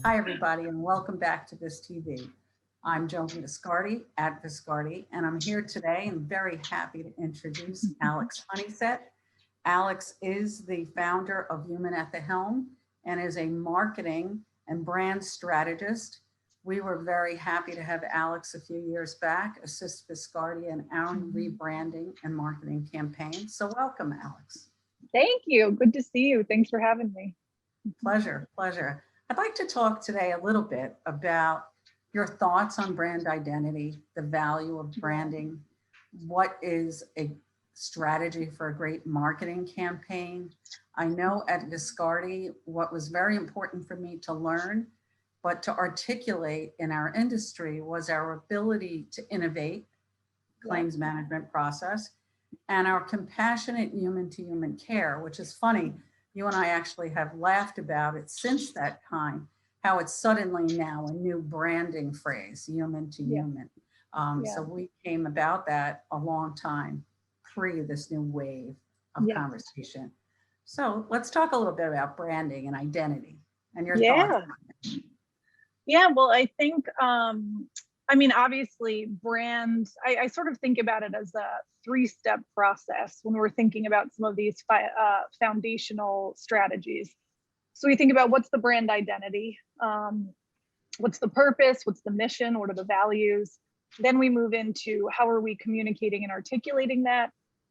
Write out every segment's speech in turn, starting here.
Hi, everybody, and welcome back to VISTV. I'm Joan Viscardi at Viscardi, and I'm here today and very happy to introduce Alex Honeysett. Alex is the founder of Human-centric at Helm and is a marketing and brand strategist. We were very happy to have Alex a few years back assist Viscardi in our rebranding and marketing campaign. So welcome, Alex. Thank you. Good to see you. Thanks for having me. Pleasure, pleasure. I'd like to talk today a little bit about your thoughts on brand identity, the value of branding, what is a strategy for a great marketing campaign. I know at Viscardi, what was very important for me to learn, but to articulate in our industry was our ability to innovate claims management process and our compassionate human-to-human care, which is funny. You and I actually have laughed about it since that time, how it's suddenly now a new branding phrase, human to human. So we came about that a long time pre this new wave of conversation. So let's talk a little bit about branding and identity and your thoughts on it. Yeah, well, I think, I mean, obviously brand, I sort of think about it as a three-step process when we're thinking about some of these foundational strategies. So we think about what's the brand identity, what's the purpose, what's the mission, what are the values. Then we move into how are we communicating and articulating that.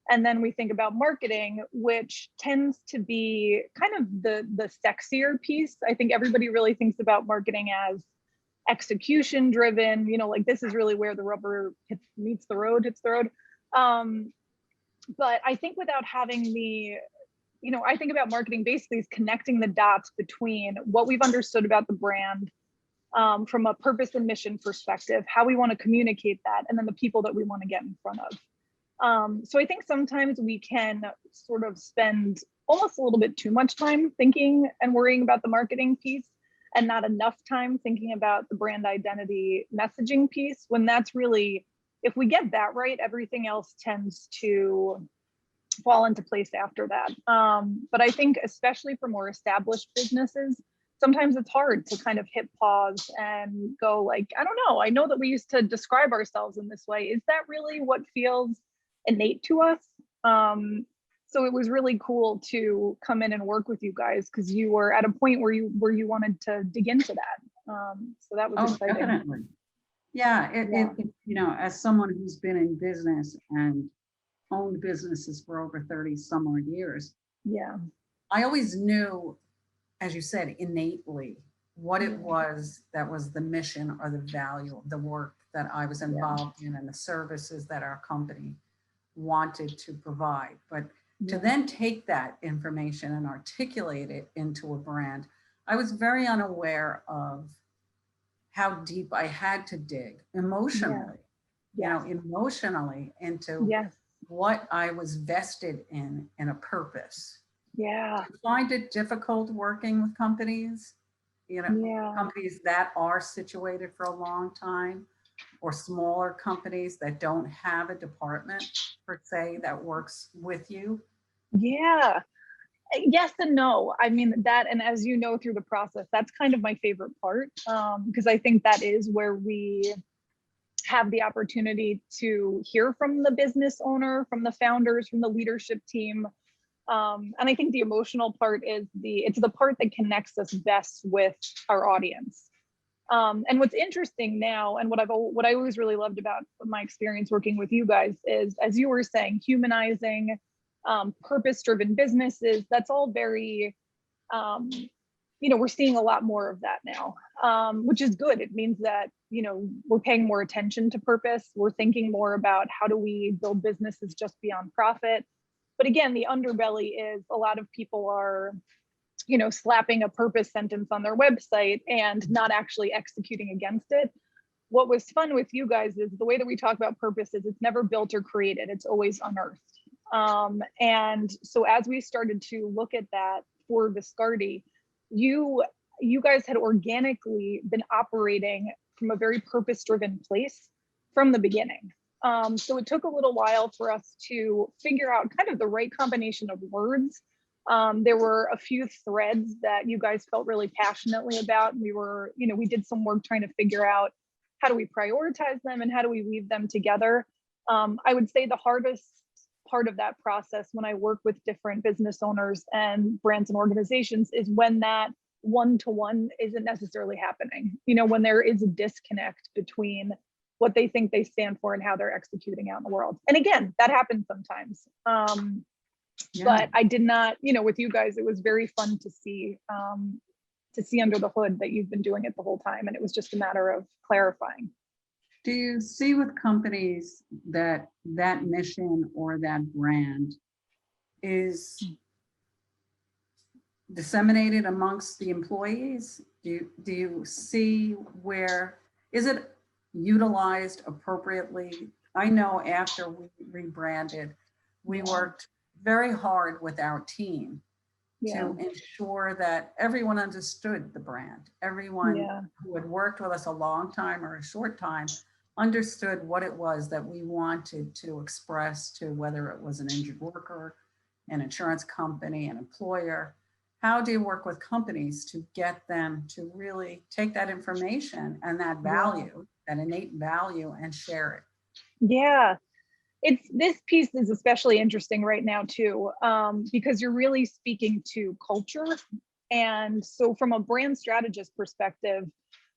And then we think about marketing, which tends to be kind of the sexier piece. I think everybody really thinks about marketing as execution driven, you know, like this is really where the rubber hits the road. But I think without having the, you know, I think about marketing basically is connecting the dots between what we've understood about the brand from a purpose and mission perspective, how we want to communicate that, and then the people that we want to get in front of. So I think sometimes we can sort of spend almost a little bit too much time thinking and worrying about the marketing piece and not enough time thinking about the brand identity messaging piece, when that's really, if we get that right, everything else tends to fall into place after that. But I think especially for more established businesses, sometimes it's hard to kind of hit pause and go like, I don't know, I know that we used to describe ourselves in this way. Is that really what feels innate to us? So it was really cool to come in and work with you guys because you were at a point where you wanted to dig into that. So that was exciting. Definitely. Yeah, it, you know, as someone who's been in business and owned businesses for over 30 some odd years, I always knew, as you said, innately what it was that was the mission or the value of the work that I was involved in and the services that our company wanted to provide. But to then take that information and articulate it into a brand, I was very unaware of how deep I had to dig emotionally, you know, emotionally into what I was vested in a purpose. I find it difficult working with companies, you know, companies that are situated for a long time, or smaller companies that don't have a department per se that works with you. Yes and no. I mean that, and as you know through the process, that's kind of my favorite part, because I think that is where we have the opportunity to hear from the business owner, from the founders, from the leadership team. And I think the emotional part is it's the part that connects us best with our audience. And what's interesting now, and what I always really loved about my experience working with you guys is, as you were saying, humanizing, purpose-driven businesses, that's all very, you know, we're seeing a lot more of that now, which is good. It means that, you know, we're paying more attention to purpose. We're thinking more about how do we build businesses just beyond profit. But again, the underbelly is a lot of people are, you know, slapping a purpose sentence on their website and not actually executing against it. What was fun with you guys is the way that we talk about purpose is it's never built or created, it's always unearthed. And so as we started to look at that for Viscardi, you guys had organically been operating from a very purpose-driven place from the beginning. So it took a little while for us to figure out kind of the right combination of words There were a few threads that you guys felt really passionately about. We did some work trying to figure out how do we prioritize them and how do we weave them together. I would say the hardest part of that process when I work with different business owners and brands and organizations is when that one-to-one isn't necessarily happening. When there is a disconnect between what they think they stand for and how they're executing out in the world. And again, that happens sometimes. But I did not, with you guys, it was very fun to see under the hood that you've been doing it the whole time. And it was just a matter of clarifying. Do you see with companies that mission or that brand is disseminated amongst the employees? Do you see where, is it utilized appropriately? I know after we rebranded, we worked very hard with our team to ensure that everyone understood the brand. Everyone who had worked with us a long time or a short time understood what it was that we wanted to express to, whether it was an injured worker, an insurance company, an employer. How do you work with companies to get them to really take that information and that value, that innate value, and share it? Yeah, this piece is especially interesting right now too, because you're really speaking to culture. And so from a brand strategist perspective,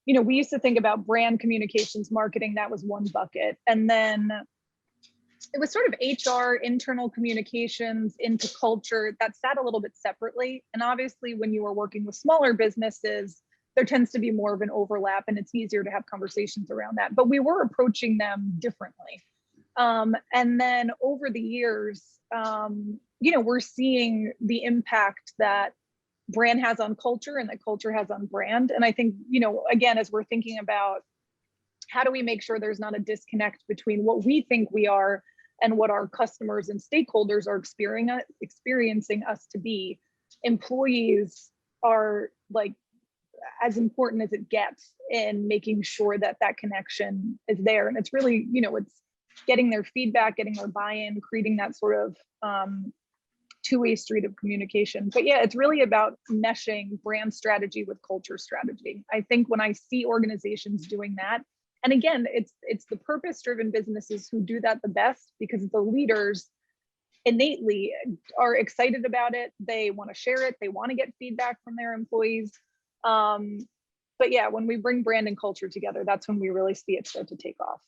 we used to think about brand communications, marketing, that was one bucket. And then it was sort of HR, internal communications into culture that sat a little bit separately. And obviously when you are working with smaller businesses, there tends to be more of an overlap and it's easier to have conversations around that. But we were approaching them differently. And then over the years, we're seeing the impact that brand has on culture and that culture has on brand. And I think, again, as we're thinking about how do we make sure there's not a disconnect between what we think we are and what our customers and stakeholders are experiencing us to be, employees are like as important as it gets in making sure that that connection is there. And it's really, it's getting their feedback, getting their buy-in, creating that sort of two-way street of communication. But yeah, it's really about meshing brand strategy with culture strategy. I think when I see organizations doing that, and again, it's the purpose-driven businesses who do that the best because the leaders innately are excited about it. They want to share it. They want to get feedback from their employees. But yeah, when we bring brand and culture together, that's when we really see it start to take off.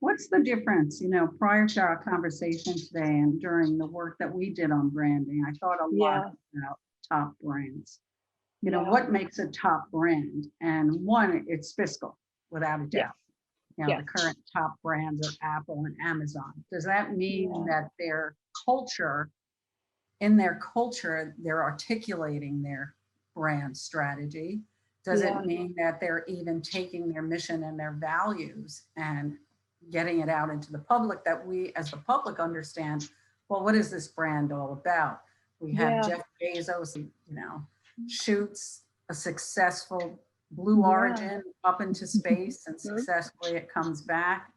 What's the difference, prior to our conversation today and during the work that we did on branding, I thought a lot about top brands. What makes a top brand? And one, it's fiscal, without a doubt. The current top brands are Apple and Amazon. Does that mean that their culture, they're articulating their brand strategy? Does it mean that they're even taking their mission and their values and getting it out into the public, that we as the public understand, well, what is this brand all about? We have Jeff Bezos, shoots a successful Blue Origin up into space and successfully it comes back.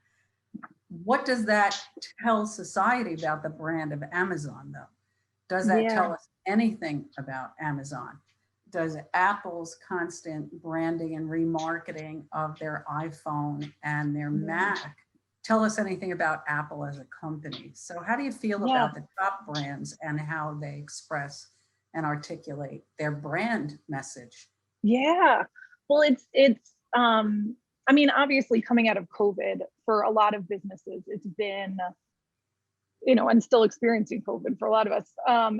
What does that tell society about the brand of Amazon though? Does that tell us anything about Amazon? Does Apple's constant branding and remarketing of their iPhone and their Mac tell us anything about Apple as a company? So how do you feel about the top brands and how they express and articulate their brand message? Yeah, well, it's obviously coming out of COVID for a lot of businesses, it's been, and still experiencing COVID for a lot of us,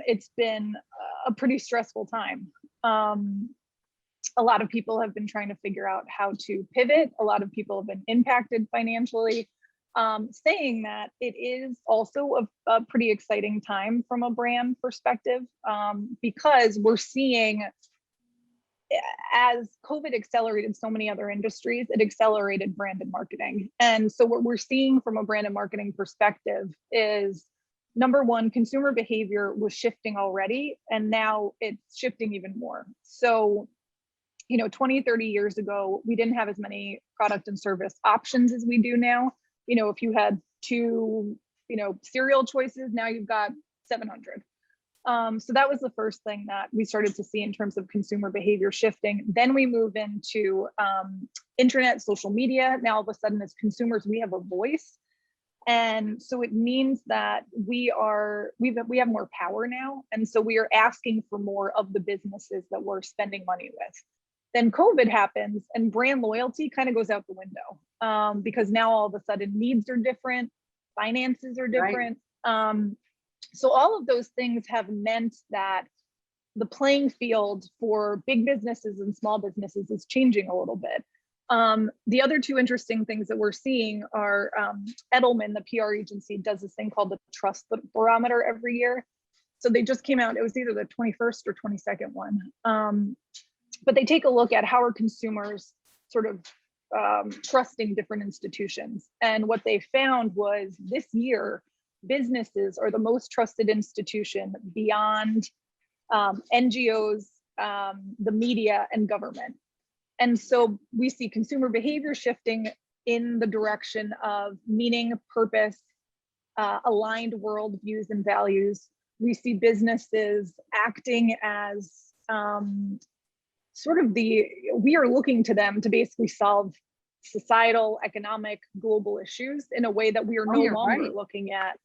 it's been a pretty stressful time. A lot of people have been trying to figure out how to pivot. A lot of people have been impacted financially. Saying that, it is also a pretty exciting time from a brand perspective, because we're seeing, as COVID accelerated so many other industries, it accelerated brand and marketing. And so what we're seeing from a brand and marketing perspective is, number one, consumer behavior was shifting already, and now it's shifting even more. So, 20, 30 years ago, we didn't have as many product and service options as we do now. If you had two, cereal choices, now you've got 700. So that was the first thing that we started to see in terms of consumer behavior shifting. Then we move into internet, social media. Now all of a sudden as consumers, we have a voice. And so it means that we have more power now. And so we are asking for more of the businesses that we're spending money with. Then COVID happens and brand loyalty kind of goes out the window because now all of a sudden needs are different, finances are different. Right. So all of those things have meant that the playing field for big businesses and small businesses is changing a little bit. The other two interesting things that we're seeing are Edelman, the PR agency, does this thing called the Trust Barometer every year. So they just came out, it was either the 21st or 22nd one. But they take a look at how are consumers sort of trusting different institutions. And what they found was this year, businesses are the most trusted institution beyond NGOs, the media, and government. And so we see consumer behavior shifting in the direction of meaning, purpose, aligned worldviews and values. We see businesses acting as we are looking to them to basically solve societal, economic, global issues in a way that we are no longer looking at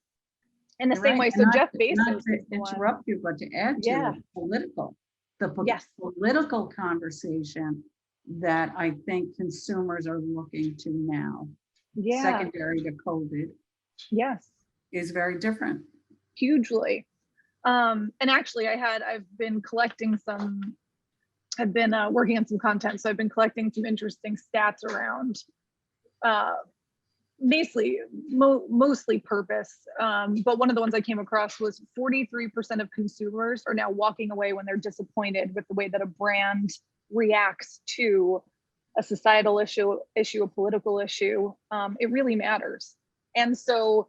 in the same way. So Jeff Bezos, not to interrupt you, but to add to the political conversation that I think consumers are looking to now, secondary to COVID, is very different. Hugely. And actually I've been collecting I've been working on some content. So I've been collecting some interesting stats around basically mostly purpose. But one of the ones I came across was 43% of consumers are now walking away when they're disappointed with the way that a brand reacts to a societal issue, a political issue. It really matters. And so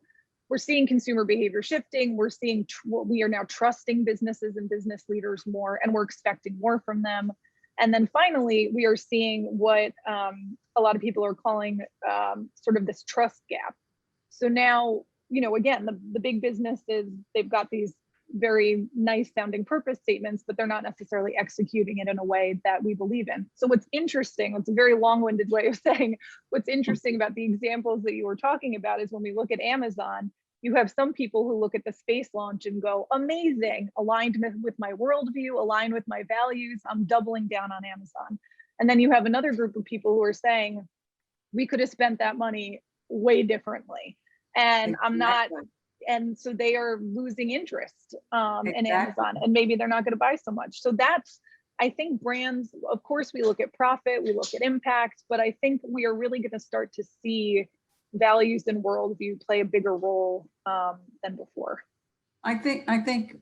we're seeing consumer behavior shifting. We're seeing we are now trusting businesses and business leaders more, and we're expecting more from them. And then finally, we are seeing what a lot of people are calling sort of this trust gap. So now, again, the big businesses, they've got these very nice sounding purpose statements, but they're not necessarily executing it in a way that we believe in. So what's interesting, it's a very long-winded way of saying what's interesting about the examples that you were talking about is when we look at Amazon, you have some people who look at the space launch and go, amazing, aligned with my worldview, aligned with my values, I'm doubling down on Amazon. And then you have another group of people who are saying, we could have spent that money way differently. And I'm not, and so they are losing interest in Amazon, and maybe they're not going to buy so much. So that's, I think brands, of course, we look at profit, we look at impact, but I think we are really going to start to see values and worldview play a bigger role than before. I think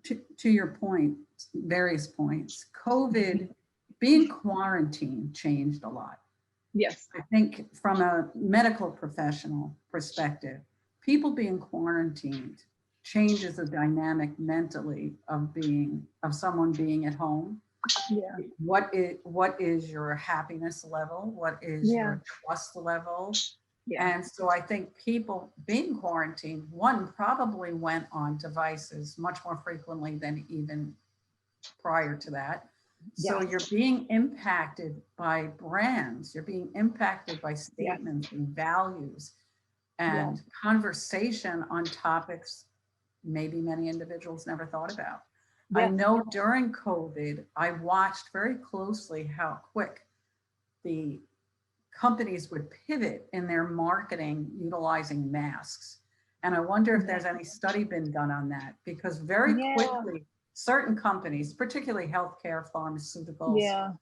to your point, various points, COVID, being quarantined changed a lot. Yes. I think from a medical professional perspective, people being quarantined changes the dynamic mentally of someone being at home. Yeah. What is your happiness level? What is your trust level? Yeah. And so I think people being quarantined, one, probably went on devices much more frequently than even prior to that. So you're being impacted by brands, you're being impacted by statements and values and conversation on topics maybe many individuals never thought about. I know during COVID, I watched very closely how quick the companies would pivot in their marketing utilizing masks. And I wonder if there's any study been done on that, because very quickly, certain companies, particularly healthcare, pharmaceuticals,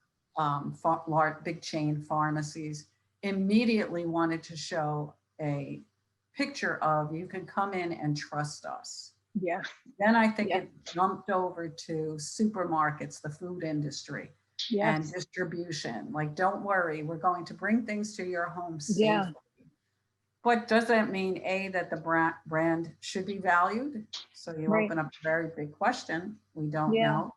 big chain pharmacies, immediately wanted to show a picture of, you can come in and trust us. Yeah. Then I think it jumped over to supermarkets, the food industry, and distribution. Like, don't worry, we're going to bring things to your home safely. But does that mean that the brand should be valued? So you open up a very big question. We don't know.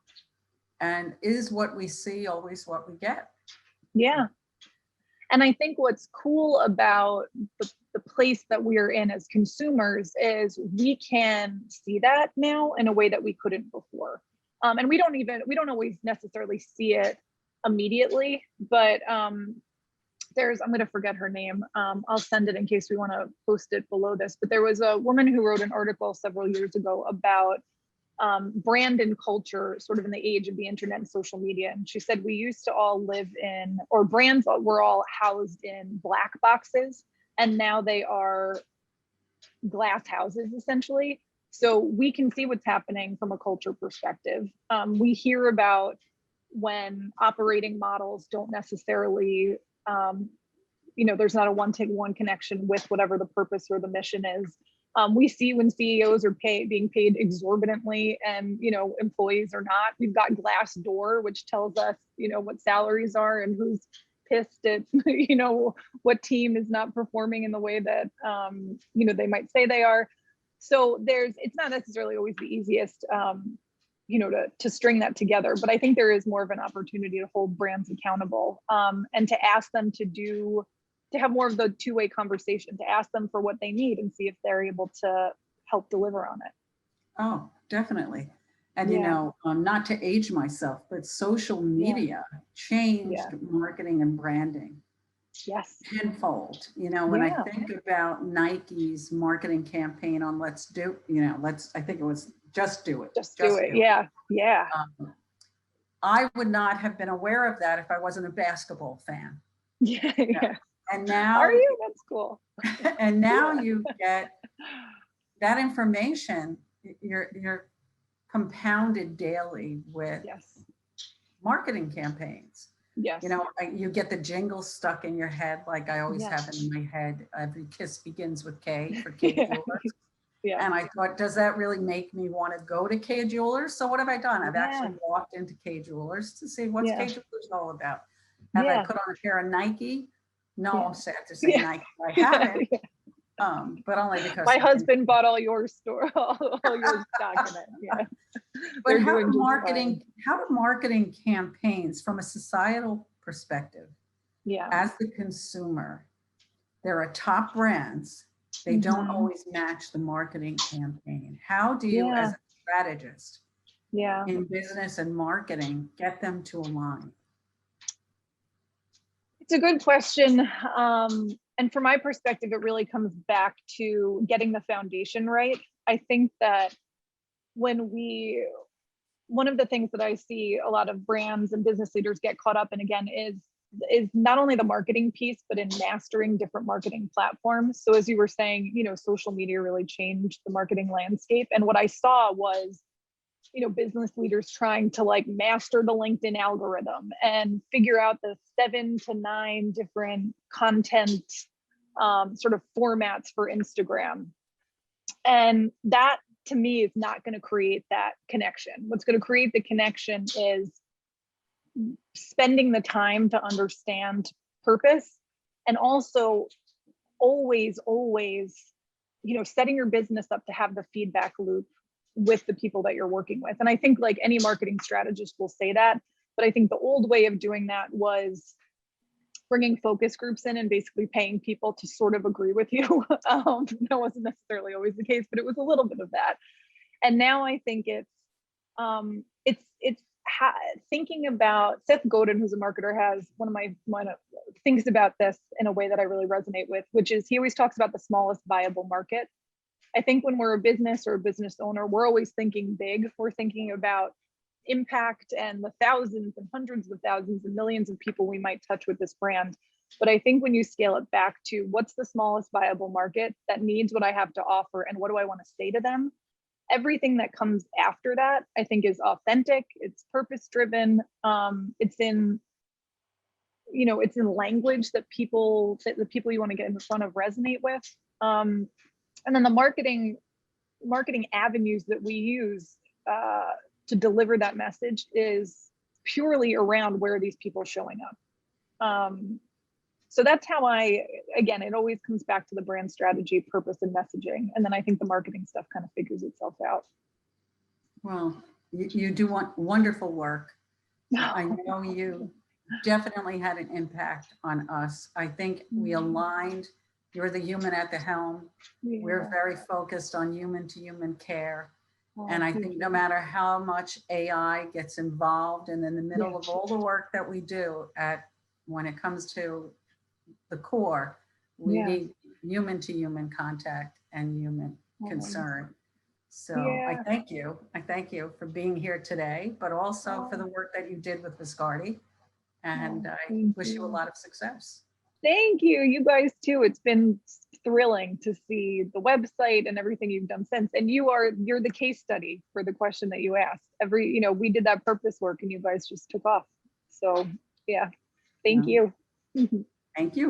And is what we see always what we get? Yeah. And I think what's cool about the place that we're in as consumers is we can see that now in a way that we couldn't before. And we don't always necessarily see it immediately, but I'm going to forget her name. I'll send it in case we want to post it below this, but there was a woman who wrote an article several years ago about brand and culture sort of in the age of the internet and social media. And she said, we used to all live in, or brands were all housed in black boxes, and now they are glass houses essentially. So we can see what's happening from a culture perspective. We hear about when operating models don't necessarily, there's not a one-to-one connection with whatever the purpose or the mission is. We see when CEOs are being paid exorbitantly and, employees are not. We've got Glassdoor, which tells us, what salaries are and who's pissed at, what team is not performing in the way that, they might say they are. So it's not necessarily always the easiest, to string that together, but I think there is more of an opportunity to hold brands accountable, and to ask them to have more of the two-way conversation, to ask them for what they need and see if they're able to help deliver on it. Oh, definitely. And, not to age myself, but social media changed marketing and branding. Yes. Tenfold. When I think about Nike's marketing campaign on I think it was Just Do It. Just do it. Yeah. Yeah. I would not have been aware of that if I wasn't a basketball fan. Yeah. Yeah. And now, are you? That's cool. And now you get that information. You're compounded daily with marketing campaigns. Yes. You get the jingle stuck in your head, like I always have in my head. Every kiss begins with K for K Jewelers. Yeah. And I thought, does that really make me want to go to K Jewelers? So what have I done? I've actually walked into K Jewelers to see what's K Jewelers all about. Have I put on a pair of Nike? No, I'm sad to say Nike. I haven't, but only because my husband bought all your all your stock in it. Yeah. But how do marketing campaigns from a societal perspective, as the consumer, there are top brands. They don't always match the marketing campaign. How do you, as a strategist, in business and marketing, get them to align? It's a good question. And from my perspective, it really comes back to getting the foundation right. I think that one of the things that I see a lot of brands and business leaders get caught up in, again, is not only the marketing piece, but in mastering different marketing platforms. So as you were saying, social media really changed the marketing landscape. And what I saw was, business leaders trying to master the LinkedIn algorithm and figure out the 7 to 9 different content sort of formats for Instagram. And that, to me, is not going to create that connection. What's going to create the connection is spending the time to understand purpose, and also always, setting your business up to have the feedback loop with the people that you're working with. And I think any marketing strategist will say that, but I think the old way of doing that was bringing focus groups in and basically paying people to sort of agree with you. That wasn't necessarily always the case, but it was a little bit of that. And now I think it's thinking about, Seth Godin, who's a marketer, has one of my thinks about this in a way that I really resonate with, which is he always talks about the smallest viable market. I think when we're a business or a business owner, we're always thinking big. We're thinking about impact and the thousands and hundreds of thousands and millions of people we might touch with this brand. But I think when you scale it back to what's the smallest viable market that needs what I have to offer and what do I want to say to them, everything that comes after that, I think, is authentic. It's purpose driven. It's in language that the people you want to get in front of resonate with. And then the marketing avenues that we use to deliver that message is purely around where these people are showing up. So that's how it always comes back to the brand strategy, purpose, and messaging. And then I think the marketing stuff kind of figures itself out. Well, you do wonderful work. I know you definitely had an impact on us. I think we aligned You're the human at the helm. We're Yeah. very focused on human to human care. Oh, And I thank think you. no matter how much AI gets involved and in the middle Yeah. of all the work that we do when it comes to the core, we Yeah. need human to human contact and human Oh, concern. So I yeah. thank you. I thank you for being here today, but also for Oh, the work that you did with Viscardi. And I thank wish you a you. lot of success. Thank you. You guys too. It's been thrilling to see the website and everything you've done since. And you're the case study for the question that you asked. We did that purpose work and you guys just took off. So yeah, thank Yeah. you. Thank you.